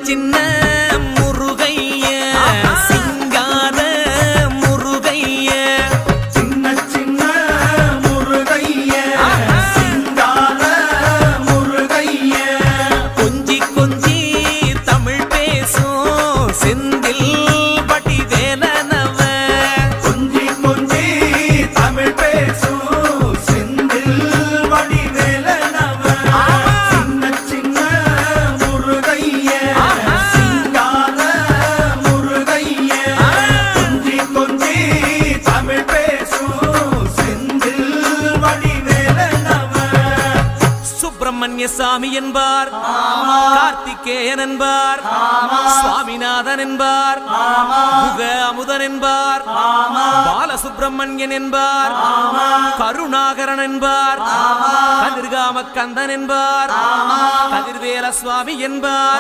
சின்ன முருகைய சிங்கார முருகைய சின்ன சின்ன முருகைய சிங்கார முருகைய கொஞ்சி கொஞ்சி தமிழ் பேசும் செந்தில் வடிவேலனவ கொஞ்சி கொஞ்சி தமிழ் பேசும் செந்தில் வடிவேலனவ சின்ன சின்ன முருகைய சிங்கார முருகைய கொஞ்சி கொஞ்சி தமிழ் பேசும் செந்தில் வடிவேலனவ சுப்பிரமணிய சாமி என்பார், கார்த்திகேயன் என்பார், சுவாமிநாதன் என்பார், முக அமுதன் என்பார், பாலசுப்பிரமணியன் என்பார், கருணாகரன் என்பார், கதிர்காம கந்தன் என்பார், கதிர்வேல சுவாமி என்பார்.